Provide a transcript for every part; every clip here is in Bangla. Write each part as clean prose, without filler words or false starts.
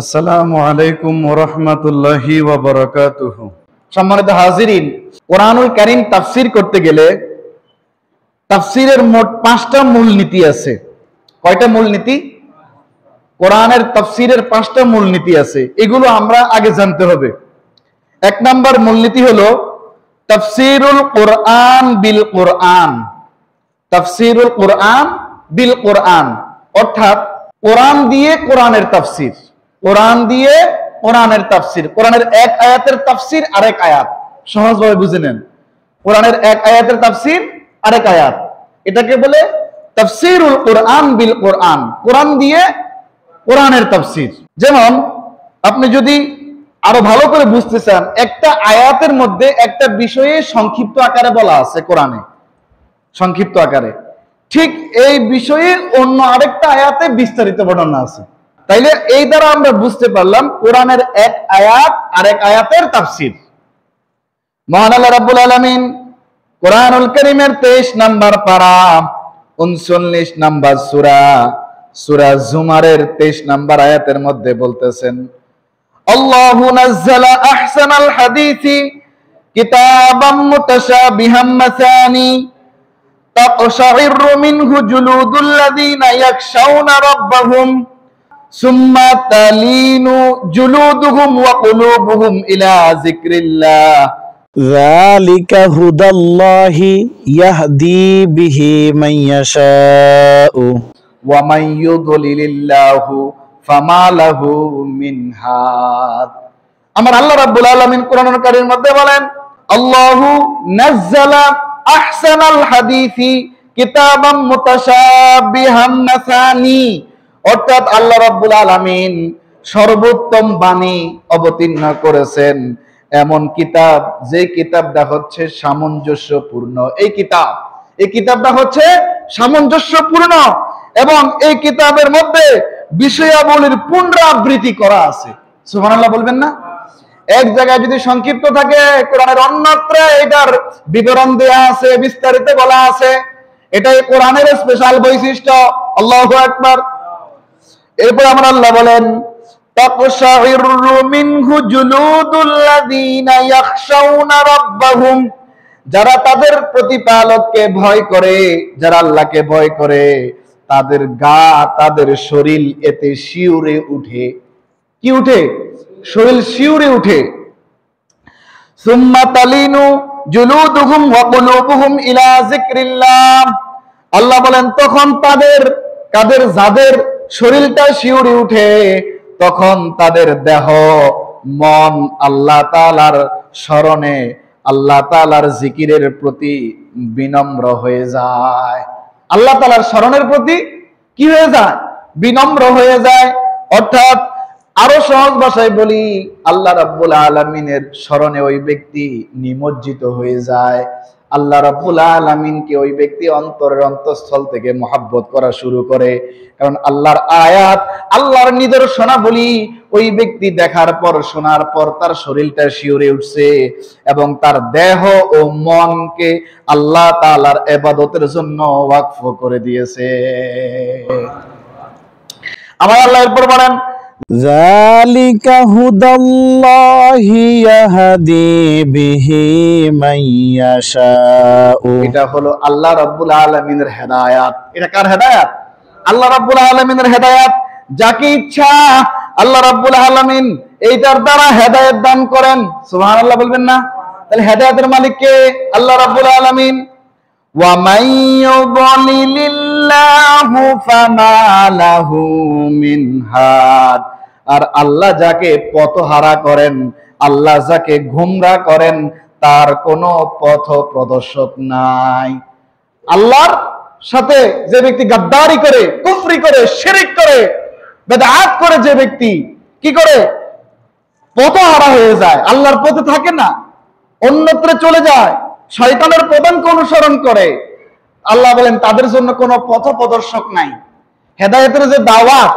আসসালামু আলাইকুম ওয়া রাহমাতুল্লাহি ওয়া বারাকাতুহু। সম্মানিত হাজিরিন, কোরআনুল কারীম তাফসীর করতে গেলে তাফসীরের মোট 5টা মূলনীতি আছে। কয়টা মূলনীতি? কোরআনের তাফসীরের 5টা মূলনীতি আছে, এগুলো আমরা আগে জানতে হবে। 1 নাম্বার মূলনীতি হলো তাফসীরুল কোরআন বিল কোরআন। তাফসীরুল কোরআন বিল কোরআন অর্থাৎ কোরআন দিয়ে কোরআনের তাফসীর। কোরআন দিয়ে কোরআনের তাফসীর। কোরআনের এক আয়াতের তাফসীর আরেক আয়াত। সহজভাবে বুঝে নেন, কোরআনের এক আয়াতের তাফসীর আরেক আয়াত, এটাকে বলে তাফসীরুল কোরআন বিল কোরআন। কোরআন দিয়ে কোরআনের তাফসীর। যেমন আপনি যদি আরো ভালো করে বুঝতে চান, একটা আয়াতের মধ্যে একটা বিষয়ে সংক্ষিপ্ত আকারে বলা আছে কোরআনে, সংক্ষিপ্ত আকারে, ঠিক এই বিষয়ে অন্য আরেকটা আয়াতে বিস্তারিত বর্ণনা আছে। তাইলে এই দ্বারা আমরা বুঝতে পারলাম কোরআনের এক আয়াত আরেক আয়াতের তাফসীর। মহান আল্লাহ রাব্বুল আলামিন কোরআনুল কারীমের 23 নাম্বার পারা 39 নাম্বার সূরা, সূরা জুমারের 23 নাম্বার আয়াতের মধ্যে বলতেছেন, আল্লাহু নাযালা আহসানাল হাদিসি কিতাবাম মুতাশাবিহাম মাসানি তাকশাইরু মিনহু জুলুদুল্লাযীনা ইয়াখশাউনা রাব্বাহুম সুম্মা তালিনু জুলুদুহুম ওয়া কুলুবুহুম ইলা যিকরিল্লাহ যালিকা হুদাল্লাহি ইয়াহদি বিহি মান ইয়াশাউ ওয়া মান ইউদ্লিলিল্লাহু ফামা লাহু মিন হাদ। আমার আল্লাহ রাব্বুল আলামিন কোরআনুল কারীমের মধ্যে বলেন, আল্লাহু নাযালা আহসানাল হাদিসি কিতাবাম মুতাশাবিহাম মাসানি, অর্থাৎ আল্লাহ রাব্বুল আলামিন সর্বোত্তম বাণী অবতীর্ণ করেছেন এমন কিতাব, যে কিতাবটা হচ্ছে সামঞ্জস্যপূর্ণ। এই কিতাবটা হচ্ছে সামঞ্জস্যপূর্ণ এবং এই কিতাবের মধ্যে বিষয়াবলীর পুনরাবৃত্তি করা আছে। সুবহানাল্লাহ বলবেন না? এক জায়গায় যদি সংক্ষিপ্ত থাকে, কোরআনের অন্যত্র এটার বিবরণ দেয়া আছে, বিস্তারিত বলা আছে। এটাই কোরআনের স্পেশাল বৈশিষ্ট্য। আল্লাহু আকবার। এরপর আমরা আল্লাহ বলেন, তাকশাইরু মিনহু জুলুদুল্লাযীনা ইয়াখশাউনা রাব্বাহুম, যারা তাদের প্রতিপালককে ভয় করে, যারা আল্লাহকে ভয় করে, তাদের গা, তাদের শরীর এতে শিউরে উঠে। কি উঠে? শরীর শিউরে উঠে। সুম্মা তালিনু জুলুদুহুম ওয়া কুলুবুহুম ইলা যিকরিল্লাহ, আল্লাহ বলেন তখন যাদের শরীরটা শিউরে উঠে, তখন তাদের দেহ মন আল্লাহ তাআলার স্মরণে, আল্লাহ তাআলার জিকিরের প্রতি বিনম্র হয়ে যায়। আল্লাহ তাআলার স্মরণের প্রতি কি হয়ে যায়? বিনম্র হয়ে যায়। অর্থাৎ আরো সহজ ভাষায় বলি, আল্লাহ রাব্বুল আলামিনের স্মরণে ওই ব্যক্তি নিমজ্জিত হয়ে যায়। আল্লাহ রাব্বুল আলামিনকে ওই ব্যক্তি অন্তরের অন্তঃস্থল থেকে মহব্বত করা শুরু করে। কারণ আল্লাহর আয়াত, আল্লাহর নিদর্শনাবলী ওই ব্যক্তি দেখার পর, শোনার পর তার শরীরটা শিউরে উঠছে এবং তার দেহ ও মনকে আল্লাহ তাআলার ইবাদতের জন্য ওয়াকফ করে দিয়েছে। আমার আল্লাহ এরপর বলেন, যালিকা হুদাল্লাহি ইয়াহদি বিহি মান ইয়াশাউ, এটা হলো আল্লাহ রাব্বুল আলামিনের হেদায়েত। এটা কার হেদায়েত? আল্লাহ রাব্বুল আলামিনের হেদায়েত। যাকে ইচ্ছা আল্লাহ রাব্বুল আলামিন এইটার দ্বারা হেদায়েত দান করেন। সুবহানাল্লাহ বলবেন না? তাহলে হেদায়েতের মালিক কে? আল্লাহ রাব্বুল আলামিন। ওয়া মান ইউদ্লিলিল্লাহু ফামা লাহু মিন হাদ, আর আল্লাহ যাকে পথহারা করেন, আল্লাহ যাকে গোমরা করেন, তার কোনো পথ প্রদর্শক নাই। আল্লাহর সাথে যে ব্যক্তি গাদ্দারি করে, কুফরি করে, শিরক করে, বেদাত করে, যে ব্যক্তি কি করে? পথহারা হয়ে যায়, আল্লাহর পথে থাকে না, অন্যত্র চলে যায়, শয়তানের পদাঙ্ক অনুসরণ করে। আল্লাহ বলেন তাদের জন্য কোনো পথ প্রদর্শক নাই। হেদায়েতের যে দাওয়াত,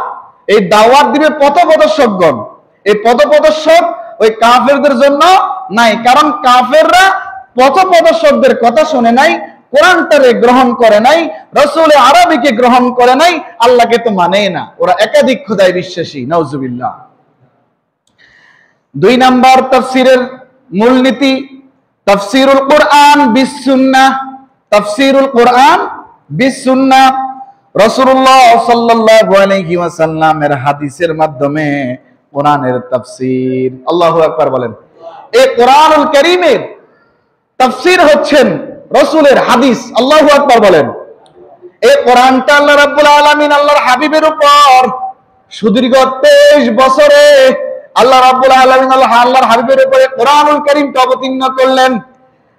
এই দাওয়াত দিবে পথ প্রদর্শকগণ। এই পথ প্রদর্শক ওই কাফেরদের জন্য নাই, কারণ কাফেররা পথ প্রদর্শকদের কথা শুনে নাই, কোরআনটারে গ্রহণ করে নাই, রাসূল আরবীকে গ্রহণ করে নাই, আল্লাহকে তো মানেই না। ওরা একাধিক খোদায় বিশ্বাসী। নাউজুবিল্লাহ। দুই নাম্বার তাফসীরের মূলনীতি তাফসীরুল কোরআন বিস সুন্নাহ, তাফসীরুল কোরআন বিস সুন্নাহ। রাসূলুল্লাহ সাল্লাল্লাহু আলাইহি ওয়াসাল্লামের হাদিসের মাধ্যমে কোরআনের তাফসীর। আল্লাহু আকবার বলেন। এই কোরআনুল কারীমের তাফসীর হচ্ছেন রাসূলের হাদিস। আল্লাহু আকবার বলেন। এই কোরআনটা আল্লাহ রাব্বুল আলামিন আল্লাহর হাবিবের উপর সুদীর্ঘ 23 বছরে আল্লাহ রাব্বুল আলামিন আল্লাহর হাবিবের উপরে কোরআনুল কারীমকে অবতীর্ণ করলেন।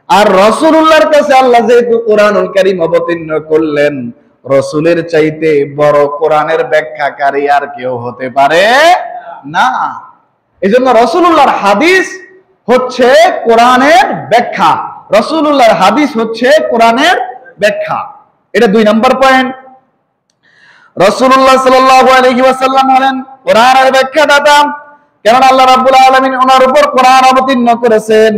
আর রাসূলুল্লাহর কাছে আল্লাহ যেহেতু কোরআনুল কারীম অবতীর্ণ করলেন, রাসূলের চাইতে বড় কোরআনের ব্যাখ্যাকারী আর কেউ হতে পারে না। এজন্য রাসূলুল্লাহর হাদিস হচ্ছে কোরআনের ব্যাখ্যা, রাসূলুল্লাহর হাদিস হচ্ছে কোরআনের ব্যাখ্যা। এটা 2 নম্বর পয়েন্ট। রাসূলুল্লাহ সাল্লাল্লাহু আলাইহি ওয়াসাল্লাম হলেন কোরআনের ব্যাখ্যাদাতা, কারণ আল্লাহ রাব্বুল আলামিন ওনার উপর কোরআন অবতীর্ণ করেছেন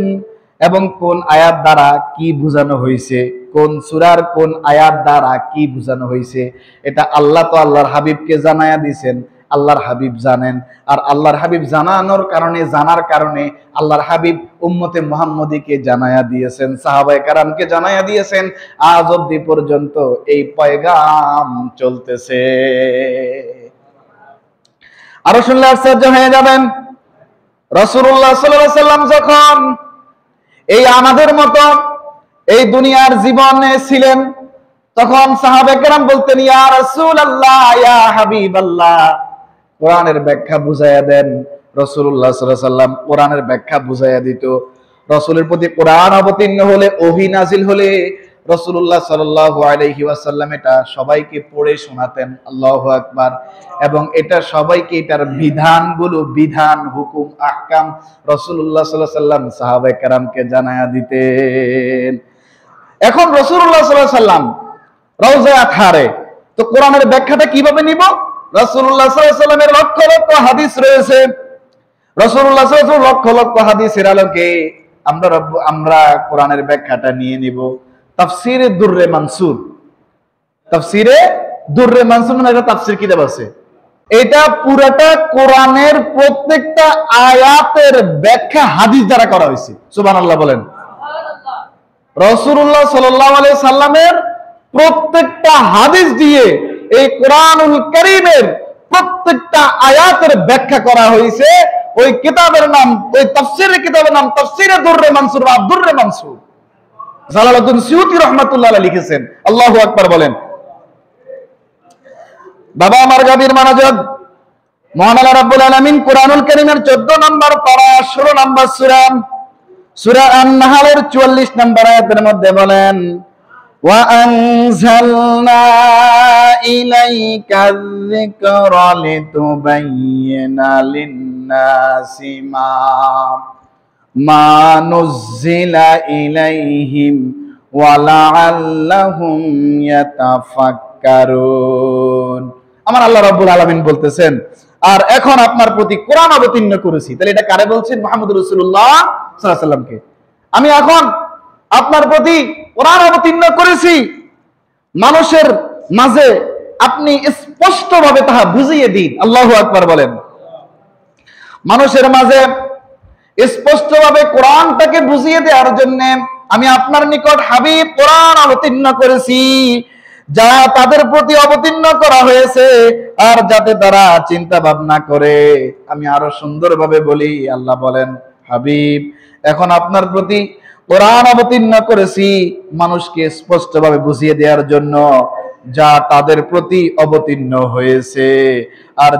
এবং কোন আয়াত দ্বারা কি বোঝানো হয়েছে, কোন সূরার কোন আয়াত দ্বারা কি বোঝানো হয়েছে, এটা আল্লাহ তো আল্লাহর হাবিবকে জানায়া দিয়েছেন, আল্লাহর হাবিব জানেন। আর আল্লাহর হাবিব জানানোর কারণে, জানার কারণে আল্লাহর হাবিব উম্মতে মুহাম্মদীকে জানায়া দিয়েছেন, সাহাবায়ে কেরামকে জানায়া দিয়েছেন। আজ অবধি পর্যন্ত এই পয়গাম চলতেছে। আরো শুনলে আশ্চর্য হয়ে যাবেন, রাসূলুল্লাহ সাল্লাল্লাহু আলাইহি ওয়াসাল্লাম যখন এই আমাদের মতো এই দুনিয়ার জীবনে ছিলেন, তখন সাহাবায়ে কেরাম বলতেন, ইয়া রাসূলুল্লাহ, ইয়া হাবিবাল্লাহ, কোরআনের ব্যাখ্যা বুঝাইয়া দেন। রাসূলুল্লাহ সাল্লাল্লাহু আলাইহি ওয়াসাল্লাম কোরআনের ব্যাখ্যা বুঝাইয়া দিত। রাসূলের প্রতি কোরআন অবতীর্ণ হলে, ওহী নাজিল হলে রাসূলুল্লাহ সাল্লাল্লাহু আলাইহি ওয়াসাল্লাম এটা সবাইকে পড়ে শোনাতেন। আল্লাহু আকবার। এবং এটা সবাইকে এটার বিধানগুলো, বিধান, হুকুম, আহকাম রাসূলুল্লাহ সাল্লাল্লাহু আলাইহি ওয়াসাল্লাম সাহাবায়ে কেরামকে জানায়া দিতেন। এখন রাসূলুল্লাহ সাল্লাল্লাহু আলাইহি ওয়াসাল্লাম রওজায়ে আতহারে তো কোরআনের ব্যাখ্যাটা কিভাবে নিব? রাসূলুল্লাহ সাল্লাল্লাহু আলাইহি ওয়াসাল্লামের লক্ষ লক্ষ হাদিস রয়েছে। রাসূলুল্লাহ সাল্লাল্লাহু আলাইহি ওয়াসাল্লাম লক্ষ লক্ষ হাদিসের আলোকে আমরা কোরআনের ব্যাখ্যাটা নিয়ে নিব। তাফসীরে দুররে মানসুর, তাফসীরে দুররে মানসুর নামে একটা তাফসীর কিতাব আছে। এটা পুরাটা কোরআনের প্রত্যেকটা আয়াতের ব্যাখ্যা হাদিস দ্বারা করা হয়েছে। সুবহানাল্লাহ বলেন। রাসূলুল্লাহ সাল্লাল্লাহু আলাইহি সাল্লামের প্রত্যেকটা হাদিস দিয়ে এই কোরআনুল কারীমের প্রত্যেকটা আয়াতের ব্যাখ্যা করা হয়েছে। ওই কিতাবের নাম, ওই তাফসীরের কিতাবের নাম তাফসীরে দুররে মানসুর বা দুররে মানসুর। জালালউদ্দিন সুয়ুতী রাহমাতুল্লাহ আলাইহি লিখেছেন। আল্লাহু আকবার বলেন। বাবা আমার গাবীর মানাজাত, মহান আল্লাহ রাব্বুল আলামিন কোরআনুল কারীমের 14 নম্বর পারা 16 নম্বর সূরা, সূরা আন-নাহলের 44 নম্বর আয়াতের মধ্যে বলেন, ওয়া আনজালনা ইলাইকা যিকরা লিতুবাইয়িনা লিন-নাসি মা নুযিলা ইলাইহিম ওয়া লাআল্লাহুম ইয়াতাফাক্কারুন। আমার আল্লাহ রাব্বুল আলামিন বলতেছেন, আর এখন আপনার প্রতি কোরআন অবতীর্ণ করেছি। তাহলে এটা কারে বলছেন? মুহাম্মদুর রাসূলুল্লাহ সাল্লাল্লাহু আলাইহি ওয়াসাল্লামকে। আমি এখন আপনার প্রতি কোরআন অবতীর্ণ করেছি, মানুষের মাঝে আপনি স্পষ্টভাবে তাহা বুঝিয়ে দিন। আল্লাহু আকবার বলেন। মানুষের মাঝে স্পষ্টভাবে কোরআনটাকে বুঝিয়ে দেওয়ার জন্য আমি আপনার নিকট হাবিব কোরআন অবতীর্ণ করেছি, যা তাদের প্রতি অবতীর্ণ করা হয়েছে, আর যাতে তারা চিন্তা ভাবনা করে। আমি আরো সুন্দরভাবে বলি, আল্লাহ বলেন, হাবিব এখন আপনার প্রতি কোরআন অবতীর্ণ করেছি মানুষকে স্পষ্টভাবে বুঝিয়ে দেওয়ার জন্য, যা তাদের প্রতি অবতীর্ণ হয়েছে, আর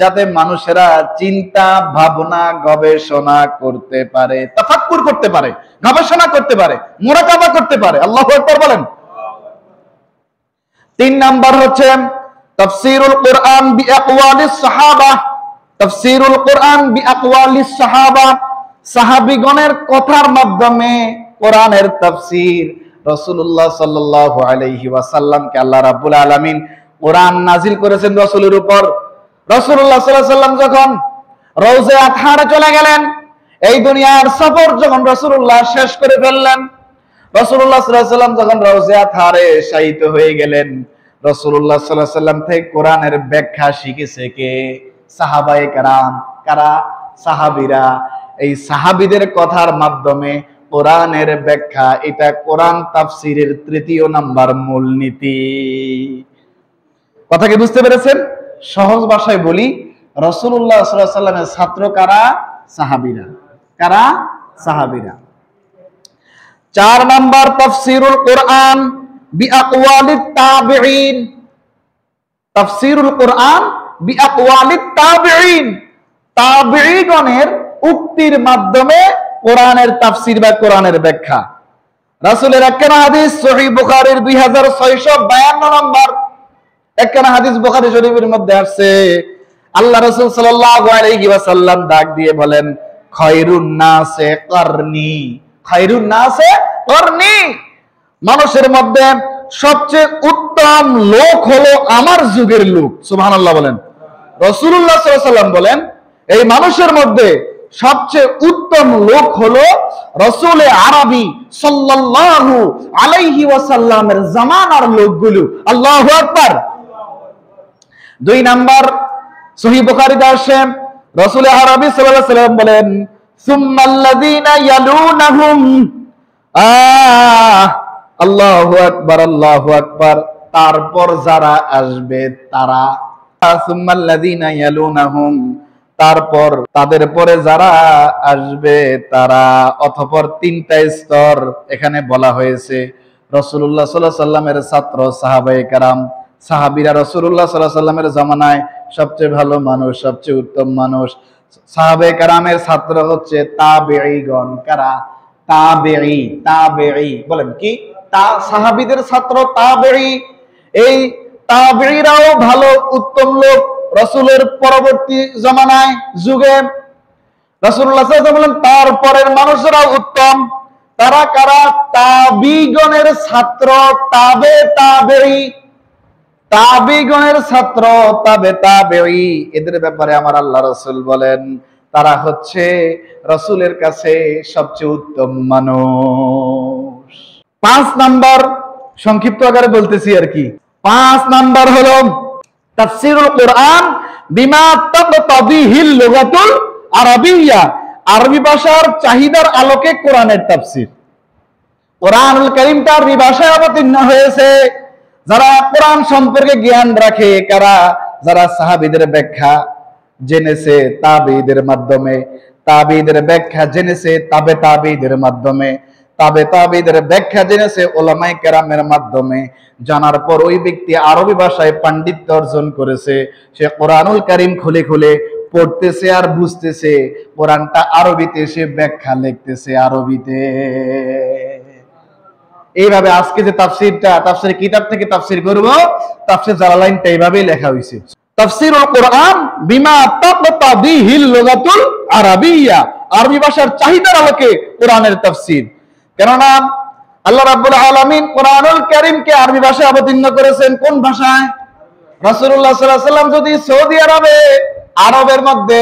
যাতে মানুষেরা চিন্তা ভাবনা গবেষণা করতে পারে, তাফাক্কুর করতে পারে, গবেষণা করতে পারে, মুরাকাবা করতে পারে। আল্লাহু আকবার বলেন। 3 নাম্বার হচ্ছে তাফসীরুল কোরআন বিআকওয়ালিস সাহাবা, তাফসীরুল কোরআন বিআকওয়ালিস সাহাবা, সাহাবীগণের কথার মাধ্যমে কোরআনের তাফসীর। রাসূলুল্লাহ সাল্লাল্লাহু আলাইহি ওয়াসাল্লামকে আল্লাহ রাব্বুল আলামিন কোরআন নাজিল করেছেন রাসূলের উপর। রাসূলুল্লাহ সাল্লাল্লাহু আলাইহি ওয়াসাল্লাম যখন রওজায়ে আতহারে চলে গেলেন, এই দুনিয়ার সফর যখন রাসূলুল্লাহ শেষ করে ফেললেন, রাসূলুল্লাহ সাল্লাল্লাহু আলাইহি ওয়াসাল্লাম যখন রওজায়ে আতহারে শায়িত হয়ে গেলেন, রাসূলুল্লাহ সাল্লাল্লাহু আলাইহি ওয়াসাল্লাম থেকে কোরআনের ব্যাখ্যা শিখেছে কে? সাহাবায়ে কেরাম। কারা? সাহাবীরা। এই সাহাবীদের কথার মাধ্যমে কোরআনের ব্যাখ্যা, এটা কোরআন তাফসীরের ৩য় নাম্বার মূলনীতি। কথা কি বুঝতে পেরেছেন? সহজ ভাষায় বলি, রাসূলুল্লাহ সাল্লাল্লাহু আলাইহি ওয়াসাল্লামের ছাত্র কারা? সাহাবীরা। কারা? সাহাবীরা। ৪ নাম্বার তাফসীরুল কোরআন বিআকওয়ালিত তাবিঈন। তাফসীরুল কোরআন বিআকওয়ালিত তাবিঈন, তাবিঈগণের উক্তির মাধ্যমে কোরআনের তাফসীর বা কোরআনের ব্যাখ্যা। রাসূলের একখানা হাদিস সহিহ বুখারীর 2652 নম্বর একখানা হাদিস বুখারী শরীফের মধ্যে আসছে, আল্লাহ রাসূল সাল্লাল্লাহু আলাইহি ওয়াসাল্লাম ডাক দিয়ে বলেন, খায়রুন নাসে করনি, খায়রুন নাসে করনি, মানুষের মধ্যে সবচেয়ে উত্তম লোক হলো আমার যুগের লোক। সুবহানাল্লাহ বলেন। রাসূলুল্লাহ সাল্লাল্লাহু আলাইহি ওয়াসাল্লাম বলেন, এই মানুষের মধ্যে সবচেয়ে উত্তম লোক হলো রাসূলে আরবী সাল্লাল্লাহু আলাইহি ওয়াসাল্লামের জামানার লোকগুলো। আল্লাহু আকবার। ২ নাম্বার সহিহ বুখারীতে আসে, রাসূলে আরবী সাল্লাল্লাহু আলাইহি ওয়াসাল্লাম বলেন, সুম্মাল্লাযীনা ইয়ালুনাহুম, আল্লাহু আকবার, আল্লাহু আকবার, তারপর যারা আসবে তারা, সুম্মাল্লাযীনা ইয়ালুনাহুম, তারপর তাদের পরে যারা আসবে তারা, অতঃপর ৩টা স্তর এখানে বলা হয়েছে। রাসূলুল্লাহ সাল্লাল্লাহু আলাইহি ওয়াসাল্লামের ছাত্র সাহাবায়ে কেরাম, সাহাবীরা রাসূলুল্লাহ সাল্লাল্লাহু আলাইহি ওয়াসাল্লামের জামানায় সবচেয়ে ভালো মানুষ, সবচেয়ে উত্তম মানুষ। সাহাবায়ে কেরামের ছাত্র হচ্ছে তাবিঈগণ। কারা? তাবিঈ। তাবিঈ বলেন কি? সাহাবীদের ছাত্র তাবিঈ। এই তাবিঈরাও ভালো উত্তম লোক রাসূলের পরবর্তী জামানায় যুগে। রাসূলুল্লাহ সাল্লাল্লাহু আলাইহি ওয়াসাল্লাম বলেন, তারপরের মানুষরাও উত্তম। তারা কারা? তাবিঈগণের ছাত্র তাবে তাবিঈ। তাবিঈগণের ছাত্র তাবে তাবিঈ, এদের ব্যাপারে আমার আল্লাহ রাসূল বলেন, তারা হচ্ছে রাসূলের কাছে সবচেয়ে উত্তম মানুষ। ৫ নাম্বার, সংক্ষিপ্ত আকারে বলতেছি আর কি। ৫ নাম্বার হলো তাফসীরুল কোরআন বিমা তাকতাদিহিল লুগাতুল আরাবিয়্যা, আরবি ভাষার চাহিদার আলোকে কোরআনের তাফসীর। কোরআনুল কারীমটা আরবি ভাষায় অবতীর্ণ হয়েছে। যারা কোরআন সম্পর্কে জ্ঞান রাখে কারা? যারা সাহাবীদের ব্যাখ্যা জেনেছে তাবিঈদের মাধ্যমে, তাবিঈদের ব্যাখ্যা জেনেছে তাবে তাবিঈদের মাধ্যমে, তাবে তাবিঈদের ব্যাখ্যা জেনেছে উলামায়ে কেরামের মাধ্যমে। জানার পর ওই ব্যক্তি আরবি ভাষায় পাণ্ডিত্য অর্জন করেছে। সে কোরআনুল কারীম খুলে খুলে পড়তেছে আর বুঝতেছে, কোরআনটা আরবিতে সে ব্যাখ্যা লিখতেছে আরবিতে। এইভাবে আজকে যে তাফসীরটা, তাফসীর কিতাব থেকে তাফসীর করব, তাফসীর জালালাইনটা এইভাবেই লেখা হয়েছে, তাফসীরুল কোরআন বিমা তাকতাদিহিল লুগাতুল আরাবিয়্যা, আরবি ভাষার চাহিদার আলোকে কোরআনের তাফসীর। কেননা আল্লাহ রাব্বুল আলামিন কোরআনুল কারীমকে আরবি ভাষায় অবতীর্ণ করেছেন। কোন ভাষায়? রাসূলুল্লাহ সাল্লাল্লাহু আলাইহি ওয়াসাল্লাম যদি সৌদি আরবের মধ্যে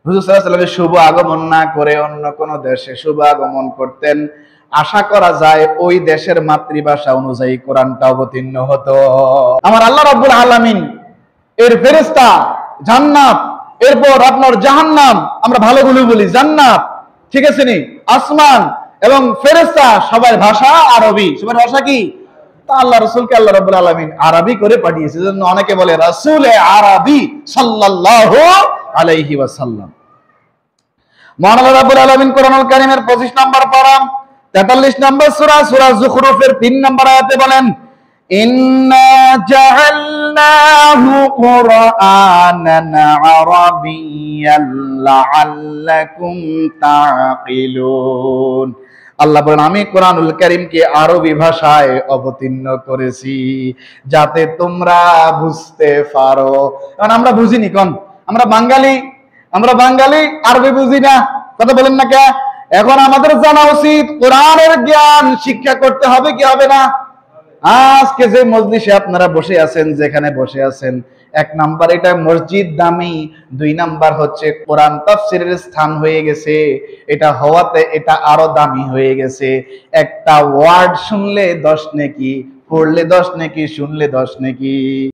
হুজুর সাল্লাল্লাহু আলাইহি ওয়াসাল্লামের শুভ আগমন না করে অন্য কোন দেশে শুভ আগমন করতেন, আশা করা যায় ওই দেশের মাতৃভাষা অনুযায়ী কোরআনটা অবতীর্ণ হতো। আমার আল্লাহ রাব্বুল আলামিন এর ফেরেশতা, জান্নাত, এরপর আপনার জাহান্নাম, আমরা ভালোগুলো বলি জান্নাত, ঠিক আছে নি, আসমান এবং ফেরেশতা সবার ভাষা আরবি। সবার ভাষা কি? তা আল্লাহ রাসূলকে আল্লাহ রাব্বুল আলামিন আরবি করে পাঠিয়েছে। এজন্য অনেকে বলে রাসূলে আরবি সাল্লাল্লাহু আলাইহি ওয়াসাল্লাম। মহান আল্লাহ রাব্বুল আলামিন কোরআনুল কারীমের 25 নম্বর পারা 43 নম্বর সূরা, সূরা যুখরুফের 3 নম্বর আয়াতে বলেন, ইন্না জাআলনাহু কুরআনান আরাবিয়্যান লাআল্লাকুম তাকিলুন। আল্লাহ বলেন, আমি কোরআনুল কারীমকে আরবি ভাষায় অবতীর্ণ করেছি যাতে তোমরা বুঝতে পারো। কারণ আমরা বুঝিনি, কোন আমরা বাঙালি আরবি বুঝি না। কথা বলেন না কে? এখন আমাদের জানা উচিত কোরআনের জ্ঞান শিক্ষা করতে হবে কি হবে না? আজকে যে মজলিসে আপনারা বসে আছেন, যেখানে বসে আছেন, 1 নাম্বার এটা মসজিদ দামি, 2 নাম্বার হচ্ছে কোরআন তাফসীরের স্থান হয়ে গেছে। এটা হওয়াতে এটা আরো দামি হয়ে গেছে। একটা ওয়ার্ড শুনলে 10 নেকি, পড়লে 10 নেকি, শুনলে 10 নেকি।